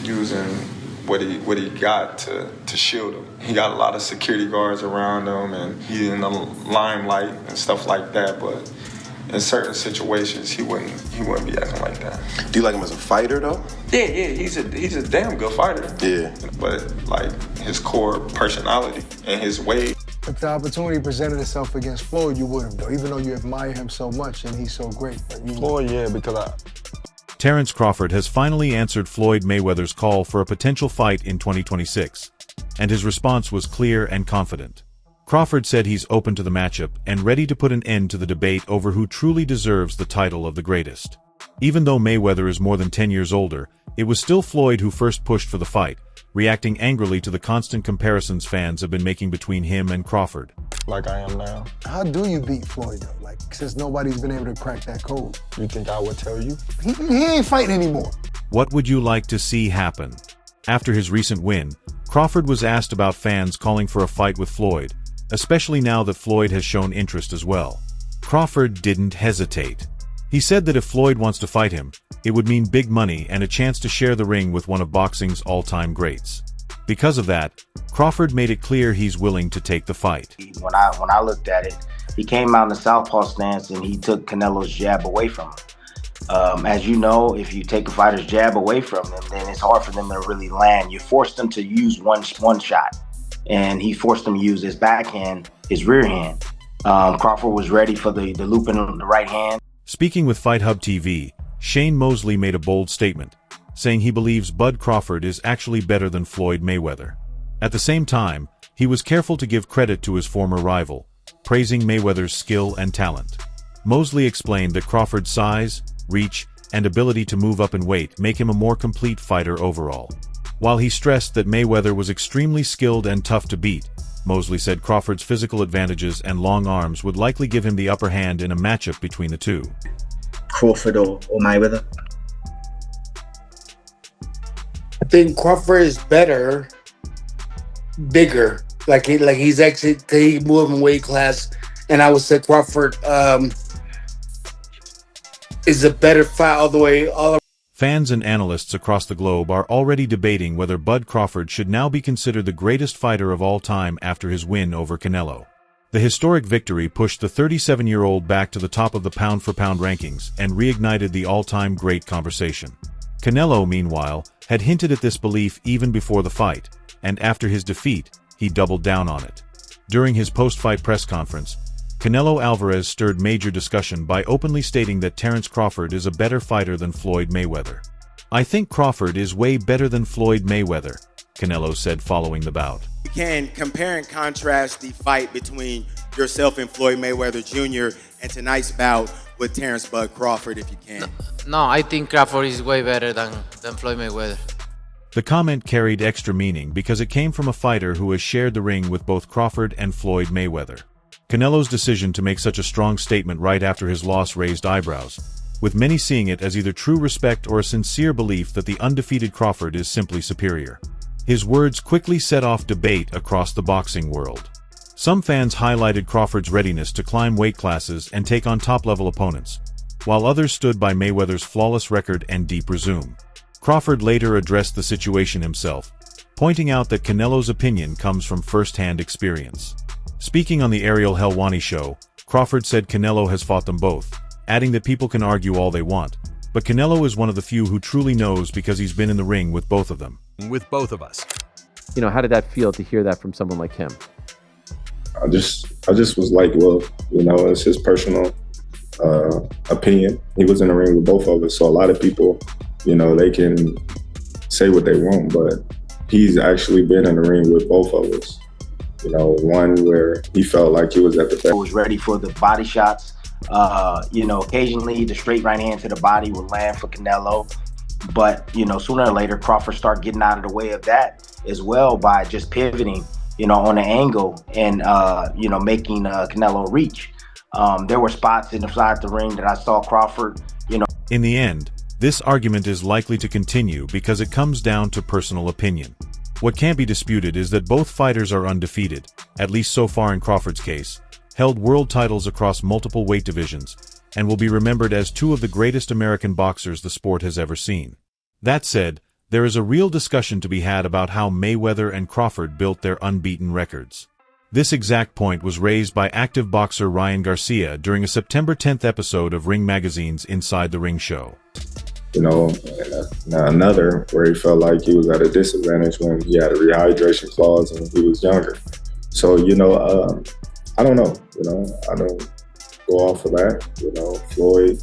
using what he got to shield him. He got a lot of security guards around him, and he's in the limelight and stuff like that. But in certain situations, he wouldn't be acting like that. Do you like him as a fighter, though? Yeah, he's a damn good fighter. Yeah. But like his core personality and his way. If the opportunity presented itself against Floyd, you would have, though, even though you admire him so much and he's so great. Floyd, yeah, because Terence Crawford has finally answered Floyd Mayweather's call for a potential fight in 2026, and his response was clear and confident. Crawford said he's open to the matchup and ready to put an end to the debate over who truly deserves the title of the greatest. Even though Mayweather is more than 10 years older, it was still Floyd who first pushed for the fight, reacting angrily to the constant comparisons fans have been making between him and Crawford. Like I am now. How do you beat Floyd, though? Like, since nobody's been able to crack that code. You think I would tell you? He ain't fighting anymore. What would you like to see happen? After his recent win, Crawford was asked about fans calling for a fight with Floyd, especially now that Floyd has shown interest as well. Crawford didn't hesitate. He said that if Floyd wants to fight him, it would mean big money and a chance to share the ring with one of boxing's all-time greats. Because of that, Crawford made it clear he's willing to take the fight. When I looked at it, he came out in the southpaw stance and he took Canelo's jab away from him. As you know, if you take a fighter's jab away from them, then it's hard for them to really land. You force them to use one shot, and he forced them to use his backhand, his rear hand. Crawford was ready for the loop in the right hand. Speaking with Fight Hub TV, Shane Mosley made a bold statement, saying he believes Bud Crawford is actually better than Floyd Mayweather. At the same time, he was careful to give credit to his former rival, praising Mayweather's skill and talent. Mosley explained that Crawford's size, reach, and ability to move up in weight make him a more complete fighter overall. While he stressed that Mayweather was extremely skilled and tough to beat, Mosley said Crawford's physical advantages and long arms would likely give him the upper hand in a matchup between the two. Crawford or Mayweather? I think Crawford is better, bigger. Like he's actually he moved in weight class, and I would say Crawford is a better fight all the way. Fans and analysts across the globe are already debating whether Bud Crawford should now be considered the greatest fighter of all time after his win over Canelo. The historic victory pushed the 37-year-old back to the top of the pound-for-pound rankings and reignited the all-time great conversation. Canelo, meanwhile, had hinted at this belief even before the fight, and after his defeat, he doubled down on it. During his post-fight press conference, Canelo Alvarez stirred major discussion by openly stating that Terence Crawford is a better fighter than Floyd Mayweather. "I think Crawford is way better than Floyd Mayweather," Canelo said following the bout. You can compare and contrast the fight between yourself and Floyd Mayweather Jr. and tonight's bout with Terence Bud Crawford, if you can. No, I think Crawford is way better than Floyd Mayweather. The comment carried extra meaning because it came from a fighter who has shared the ring with both Crawford and Floyd Mayweather. Canelo's decision to make such a strong statement right after his loss raised eyebrows, with many seeing it as either true respect or a sincere belief that the undefeated Crawford is simply superior. His words quickly set off debate across the boxing world. Some fans highlighted Crawford's readiness to climb weight classes and take on top-level opponents, while others stood by Mayweather's flawless record and deep resume. Crawford later addressed the situation himself, pointing out that Canelo's opinion comes from first-hand experience. Speaking on the Ariel Helwani show, Crawford said Canelo has fought them both, adding that people can argue all they want, but Canelo is one of the few who truly knows because he's been in the ring with both of them. With both of us. You know, how did that feel to hear that from someone like him? I just was like, well, you know, it's his personal opinion. He was in the ring with both of us, so a lot of people, you know, they can say what they want, but he's actually been in the ring with both of us. You know, one where he felt like he was at the best. He was ready for the body shots. You know, occasionally the straight right hand to the body would land for Canelo. But, you know, sooner or later, Crawford started getting out of the way of that as well by just pivoting, you know, on the angle and, you know, making Canelo reach. There were spots inside the ring that I saw Crawford, you know. In the end, this argument is likely to continue because it comes down to personal opinion. What can't be disputed is that both fighters are undefeated, at least so far in Crawford's case, held world titles across multiple weight divisions, and will be remembered as two of the greatest American boxers the sport has ever seen. That said, There is a real discussion to be had about how Mayweather and Crawford built their unbeaten records. This exact point was raised by active boxer Ryan Garcia during a September 10th episode of Ring Magazine's Inside the Ring show. You know, and another where he felt like he was at a disadvantage when he had a rehydration clause and he was younger. So, you know, I don't know. You know, I don't go off of that. You know, Floyd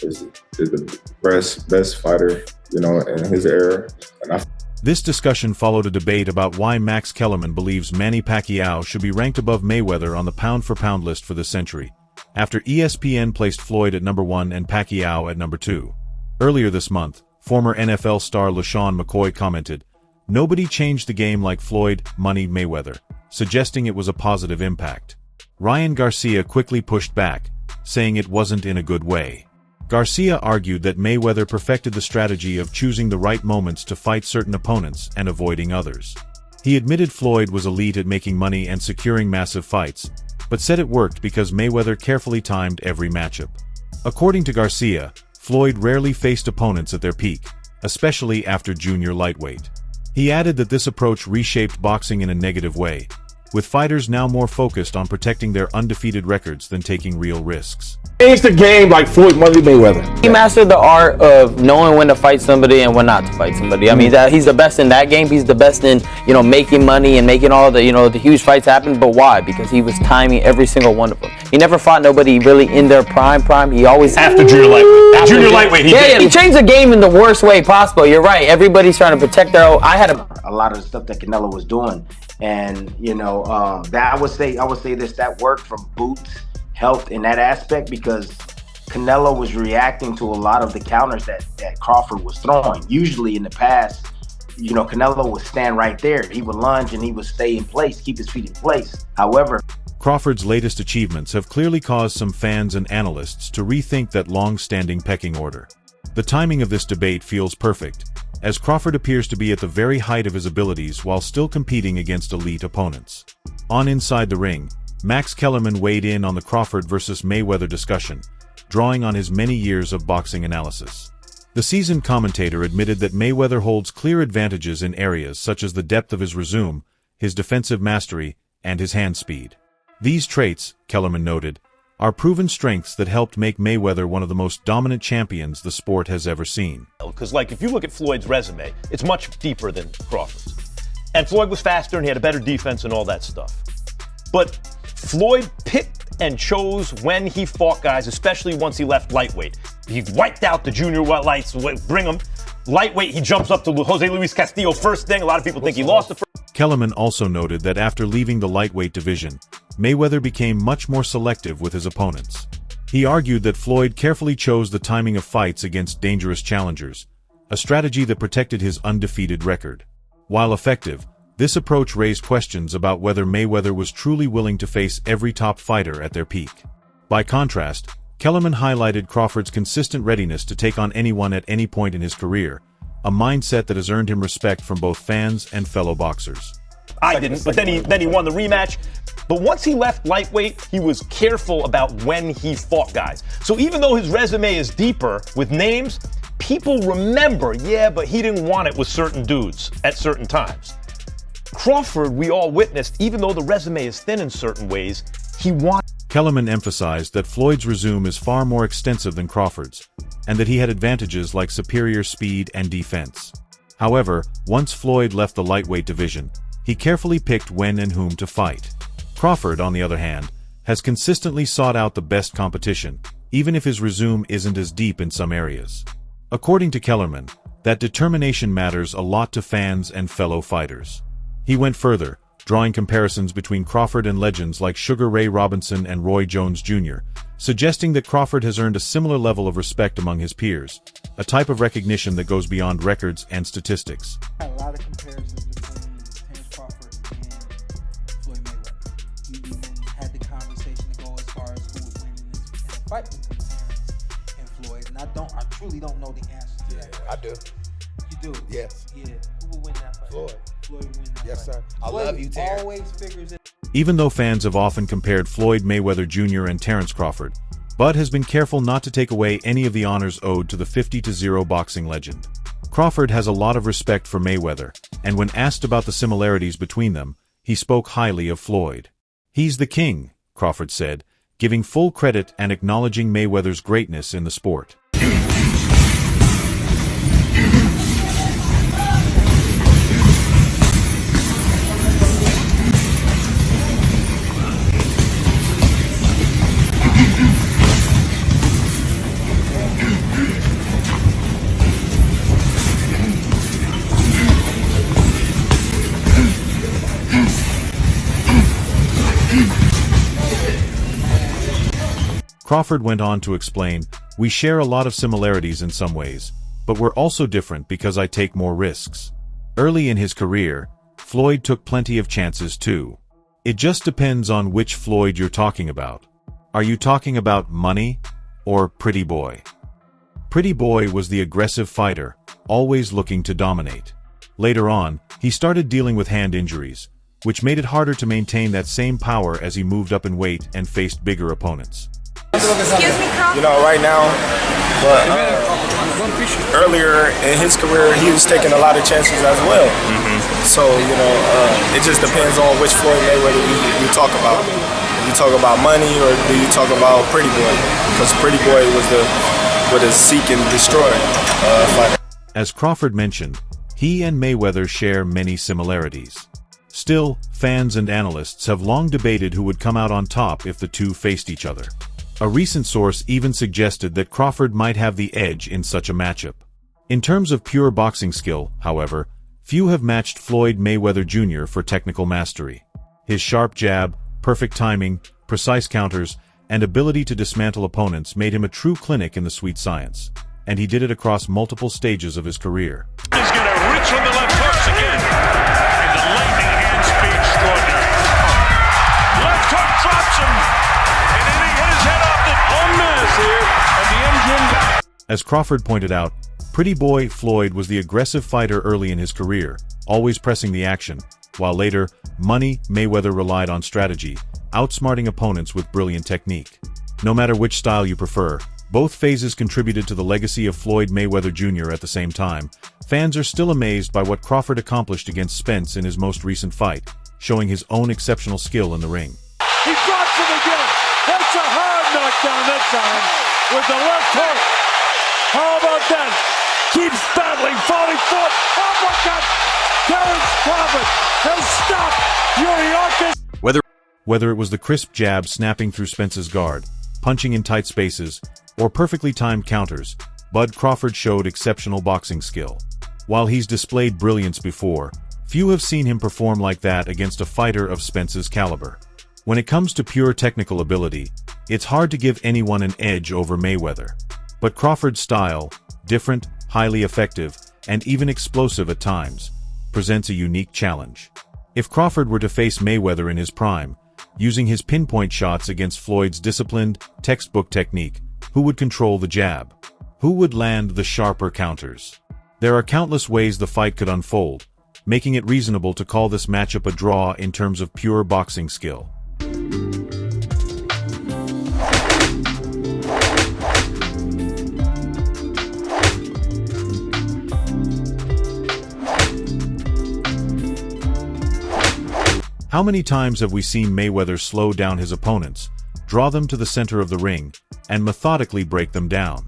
is the best fighter, you know, in his era. And This discussion followed a debate about why Max Kellerman believes Manny Pacquiao should be ranked above Mayweather on the pound-for-pound list for this century, after ESPN placed Floyd at number 1 and Pacquiao at number 2. Earlier this month, former NFL star LaShawn McCoy commented, "Nobody changed the game like Floyd, Money Mayweather," suggesting it was a positive impact. Ryan Garcia quickly pushed back, saying it wasn't in a good way. Garcia argued that Mayweather perfected the strategy of choosing the right moments to fight certain opponents and avoiding others. He admitted Floyd was elite at making money and securing massive fights, but said it worked because Mayweather carefully timed every matchup. According to Garcia, Floyd rarely faced opponents at their peak, especially after junior lightweight. He added that this approach reshaped boxing in a negative way, with fighters now more focused on protecting their undefeated records than taking real risks. Changed the game like Floyd Money Mayweather. He mastered the art of knowing when to fight somebody and when not to fight somebody. I mean, he's the best in that game. He's the best in, you know, making money and making all the, you know, the huge fights happen. But why? Because he was timing every single one of them. He never fought nobody really in their prime. He always After junior lightweight. Junior lightweight, he changed the game in the worst way possible. You're right. Everybody's trying to protect their own. I had a lot of the stuff that Canelo was doing, and you know, that I would say this, that worked from Boots helped in that aspect because Canelo was reacting to a lot of the counters that Crawford was throwing. Usually in the past, you know, Canelo would stand right there. He would lunge and he would stay in place, keep his feet in place. However, Crawford's latest achievements have clearly caused some fans and analysts to rethink that long-standing pecking order. The timing of this debate feels perfect, as Crawford appears to be at the very height of his abilities while still competing against elite opponents. On Inside the Ring, Max Kellerman weighed in on the Crawford versus Mayweather discussion, drawing on his many years of boxing analysis. The seasoned commentator admitted that Mayweather holds clear advantages in areas such as the depth of his resume, his defensive mastery, and his hand speed. These traits, Kellerman noted, are proven strengths that helped make Mayweather one of the most dominant champions the sport has ever seen. Because, like, if you look at Floyd's resume, it's much deeper than Crawford's. And Floyd was faster and he had a better defense and all that stuff. But Floyd picked and chose when he fought guys, especially once he left lightweight. He wiped out the junior lights, bring him. Lightweight, he jumps up to Jose Luis Castillo first thing. A lot of people think he lost the first. Kellerman also noted that after leaving the lightweight division, Mayweather became much more selective with his opponents. He argued that Floyd carefully chose the timing of fights against dangerous challengers, a strategy that protected his undefeated record. While effective, this approach raised questions about whether Mayweather was truly willing to face every top fighter at their peak. By contrast, Kellerman highlighted Crawford's consistent readiness to take on anyone at any point in his career, a mindset that has earned him respect from both fans and fellow boxers. I didn't, but then he won the rematch. But once he left lightweight, he was careful about when he fought guys. So even though his resume is deeper with names, people remember, yeah, but he didn't want it with certain dudes at certain times. Crawford, we all witnessed, even though the resume is thin in certain ways, he won. Kellerman emphasized that Floyd's resume is far more extensive than Crawford's, and that he had advantages like superior speed and defense. However, once Floyd left the lightweight division, he carefully picked when and whom to fight. Crawford, on the other hand, has consistently sought out the best competition, even if his resume isn't as deep in some areas. According to Kellerman, that determination matters a lot to fans and fellow fighters. He went further, drawing comparisons between Crawford and legends like Sugar Ray Robinson and Roy Jones Jr., suggesting that Crawford has earned a similar level of respect among his peers, a type of recognition that goes beyond records and statistics. A lot of comparisons between Terence Crawford and Floyd Mayweather. You even had the conversation to go as far as who would win in a fight between Terence and Floyd, and I truly don't know the answer to that. I do. You do? Yes. Yeah. Who will win that fight? Floyd. Floyd will win that yes, fight. sir. I Floyd love you, Terrence. Always figures it. Even though fans have often compared Floyd Mayweather Jr. and Terence Crawford, Bud has been careful not to take away any of the honors owed to the 50-0 boxing legend. Crawford has a lot of respect for Mayweather, and when asked about the similarities between them, he spoke highly of Floyd. "He's the king," Crawford said, giving full credit and acknowledging Mayweather's greatness in the sport. Crawford went on to explain, "We share a lot of similarities in some ways, but we're also different because I take more risks. Early in his career, Floyd took plenty of chances too. It just depends on which Floyd you're talking about. Are you talking about money or Pretty Boy?" Pretty Boy was the aggressive fighter, always looking to dominate. Later on, he started dealing with hand injuries, which made it harder to maintain that same power as he moved up in weight and faced bigger opponents. You know, right now, but earlier in his career, he was taking a lot of chances as well. So, you know, it just depends on which Floyd Mayweather you talk about. You talk about money, or do you talk about Pretty Boy? Because Pretty Boy was the seek and destroy fighter. As Crawford mentioned, he and Mayweather share many similarities. Still, fans and analysts have long debated who would come out on top if the two faced each other. A recent source even suggested that Crawford might have the edge in such a matchup. In terms of pure boxing skill, however, few have matched Floyd Mayweather Jr. for technical mastery. His sharp jab, perfect timing, precise counters, and ability to dismantle opponents made him a true clinic in the sweet science, and he did it across multiple stages of his career. He's going to reach from the left hooks again. And the lightning hand speed extraordinary. Left hook drops him. And then he hit his head off the miss here at the engine. As Crawford pointed out, Pretty Boy Floyd was the aggressive fighter early in his career, always pressing the action, while later, Money Mayweather relied on strategy, outsmarting opponents with brilliant technique. No matter which style you prefer, both phases contributed to the legacy of Floyd Mayweather Jr. At the same time, fans are still amazed by what Crawford accomplished against Spence in his most recent fight, showing his own exceptional skill in the ring. He drops him again. That's a hard knockdown that time with the left hook. How about that? Keeps battling, falling forward. Uppercut. Terence Crawford has stopped Yuriakis. Whether it was the crisp jab snapping through Spence's guard, punching in tight spaces, or perfectly timed counters, Bud Crawford showed exceptional boxing skill. While he's displayed brilliance before, few have seen him perform like that against a fighter of Spence's caliber. When it comes to pure technical ability, it's hard to give anyone an edge over Mayweather. But Crawford's style, different, highly effective, and even explosive at times, presents a unique challenge. If Crawford were to face Mayweather in his prime, using his pinpoint shots against Floyd's disciplined, textbook technique, who would control the jab? Who would land the sharper counters? There are countless ways the fight could unfold, making it reasonable to call this matchup a draw in terms of pure boxing skill. How many times have we seen Mayweather slow down his opponents, draw them to the center of the ring, and methodically break them down?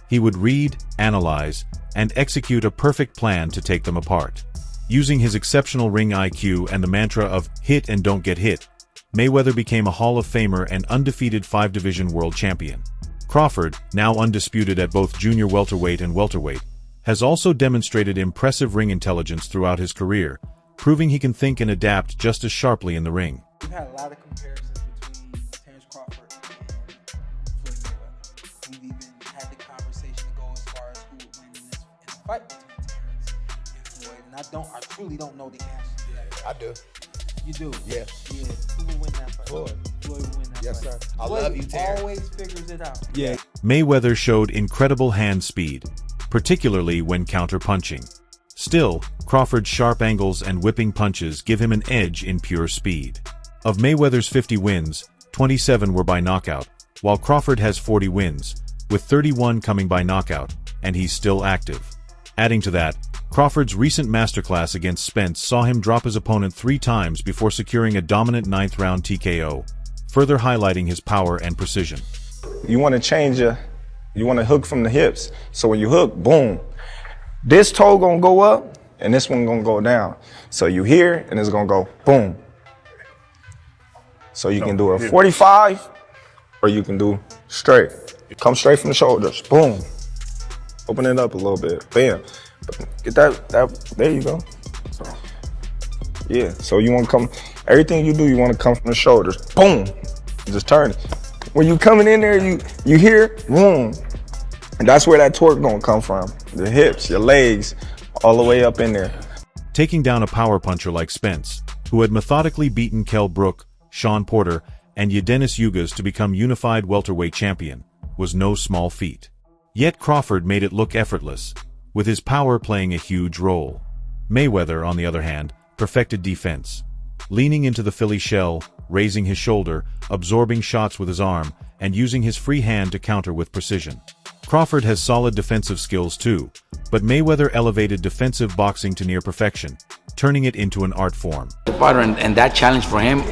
He would read, analyze, and execute a perfect plan to take them apart. Using his exceptional ring IQ and the mantra of hit and don't get hit, Mayweather became a Hall of Famer and undefeated 5-division world champion. Crawford, now undisputed at both junior welterweight and welterweight, has also demonstrated impressive ring intelligence throughout his career, proving he can think and adapt just as sharply in the ring. We've had a lot of comparisons between Terence Crawford and Floyd Mayweather. We've even had the conversation to go as far as who would win in the fight between Terence and Floyd. And I truly don't know the answer to that. I do. You do? Yeah. Yeah. Who will win that fight? Floyd. Floyd will win that Yes, fight. sir. I Floyd love you, Terrence. always figures it out. Yeah. Mayweather showed incredible hand speed, particularly when counter-punching. Still, Crawford's sharp angles and whipping punches give him an edge in pure speed. Of Mayweather's 50 wins, 27 were by knockout, while Crawford has 40 wins, with 31 coming by knockout, and he's still active. Adding to that, Crawford's recent masterclass against Spence saw him drop his opponent 3 times before securing a dominant 9th-round TKO, further highlighting his power and precision. You want to you want to hook from the hips. So when you hook, boom, this toe gonna go up and this one gonna go down. So you here and it's gonna go boom. So you can do a 45 or you can do straight. Come straight from the shoulders, boom. Open it up a little bit, bam. Get that, there you go. So, yeah, so you want to come, everything you do, you want to come from the shoulders, boom. Just turn it. When you coming in there, you hear, boom. And that's where that torque gonna come from. The hips, your legs, all the way up in there. Taking down a power puncher like Spence, who had methodically beaten Kell Brook, Sean Porter, and Yadenis Ugas to become unified welterweight champion, was no small feat. Yet Crawford made it look effortless, with his power playing a huge role. Mayweather, on the other hand, perfected defense, leaning into the Philly shell, raising his shoulder, absorbing shots with his arm, and using his free hand to counter with precision. Crawford has solid defensive skills too, but Mayweather elevated defensive boxing to near perfection, turning it into an art form. And that challenge for him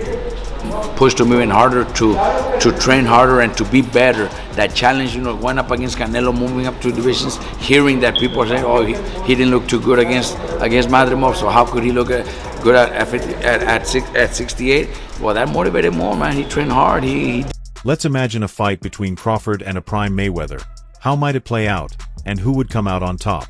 pushed him even harder to train harder and to be better. That challenge, went up against Canelo, moving up 2 divisions, hearing that people say, oh, he didn't look too good against Madrimov, so how could he look good at 68? Well, that motivated more, man. He trained hard. Let's imagine a fight between Crawford and a prime Mayweather. How might it play out, and who would come out on top?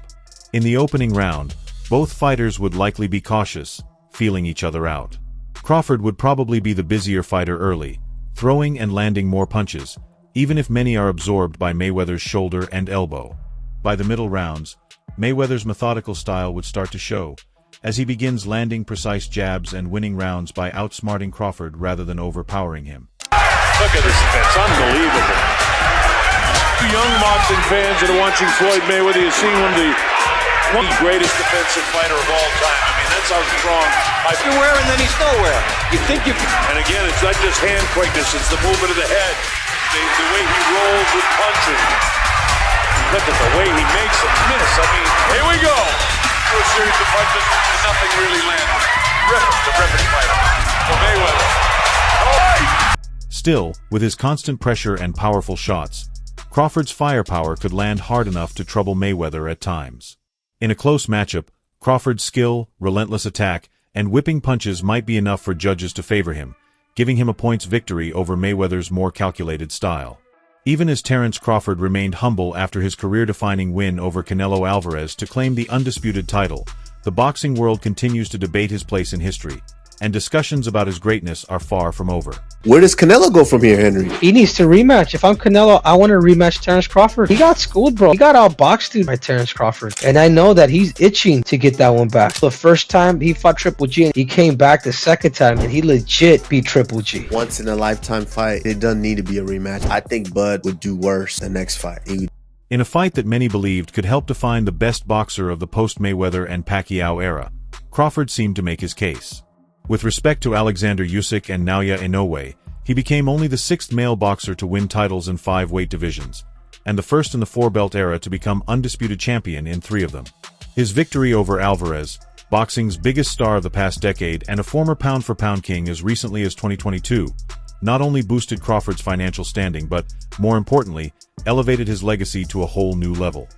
In the opening round, both fighters would likely be cautious, feeling each other out. Crawford would probably be the busier fighter early, throwing and landing more punches, even if many are absorbed by Mayweather's shoulder and elbow. By the middle rounds, Mayweather's methodical style would start to show, as he begins landing precise jabs and winning rounds by outsmarting Crawford rather than overpowering him. Look at this defense, unbelievable. Young boxing fans that are watching Floyd Mayweather, you've seen one of the greatest defensive fighter of all time. I mean, that's how strong. You're wearing, then he's nowhere. You think you can. And again, it's not just hand quickness, it's the movement of the head, the way he rolls with punches. Look at the way he makes them miss. I mean, here we go. A series of punches, and nothing really landed. Terrific fighter for Mayweather. All right. Still, with his constant pressure and powerful shots, Crawford's firepower could land hard enough to trouble Mayweather at times. In a close matchup, Crawford's skill, relentless attack, and whipping punches might be enough for judges to favor him, giving him a points victory over Mayweather's more calculated style. Even as Terence Crawford remained humble after his career-defining win over Canelo Alvarez to claim the undisputed title, the boxing world continues to debate his place in history, and discussions about his greatness are far from over. Where does Canelo go from here, Henry? He needs to rematch. If I'm Canelo, I want to rematch Terence Crawford. He got schooled, bro. He got outboxed by Terence Crawford. And I know that he's itching to get that one back. The first time he fought Triple G, and he came back the second time, and he legit beat Triple G. Once in a lifetime fight. It doesn't need to be a rematch. I think Bud would do worse the next fight. In a fight that many believed could help define the best boxer of the post-Mayweather and Pacquiao era, Crawford seemed to make his case. With respect to Alexander Usyk and Naoya Inoue, he became only the 6th male boxer to win titles in 5 weight divisions, and the first in the 4-belt era to become undisputed champion in 3 of them. His victory over Alvarez, boxing's biggest star of the past decade and a former pound-for-pound king as recently as 2022, not only boosted Crawford's financial standing but, more importantly, elevated his legacy to a whole new level.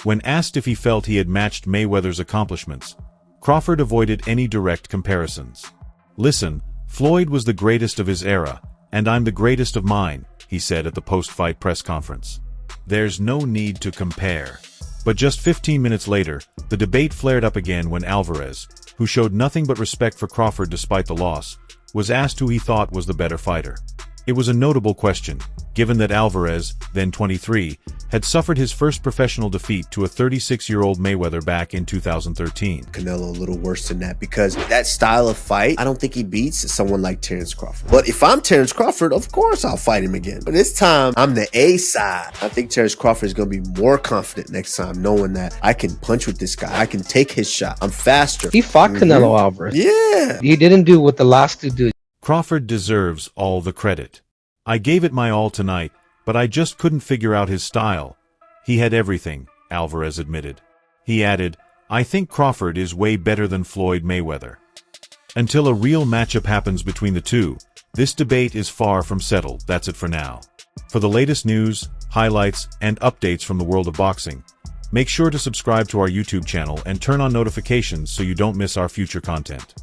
When asked if he felt he had matched Mayweather's accomplishments, Crawford avoided any direct comparisons. "Listen, Floyd was the greatest of his era, and I'm the greatest of mine," he said at the post-fight press conference. "There's no need to compare." But just 15 minutes later, the debate flared up again when Alvarez, who showed nothing but respect for Crawford despite the loss, was asked who he thought was the better fighter. It was a notable question, given that Alvarez, then 23, had suffered his first professional defeat to a 36-year-old Mayweather back in 2013. Canelo a little worse than that because that style of fight, I don't think he beats someone like Terence Crawford. But if I'm Terence Crawford, of course I'll fight him again. But this time, I'm the A side. I think Terence Crawford is going to be more confident next time, knowing that I can punch with this guy. I can take his shot. I'm faster. He fought Canelo Alvarez. Yeah. He didn't do what the last two did. Crawford deserves all the credit. I gave it my all tonight, but I just couldn't figure out his style. He had everything, Alvarez admitted. He added, I think Crawford is way better than Floyd Mayweather. Until a real matchup happens between the two, this debate is far from settled. That's it for now. For the latest news, highlights, and updates from the world of boxing, make sure to subscribe to our YouTube channel and turn on notifications so you don't miss our future content.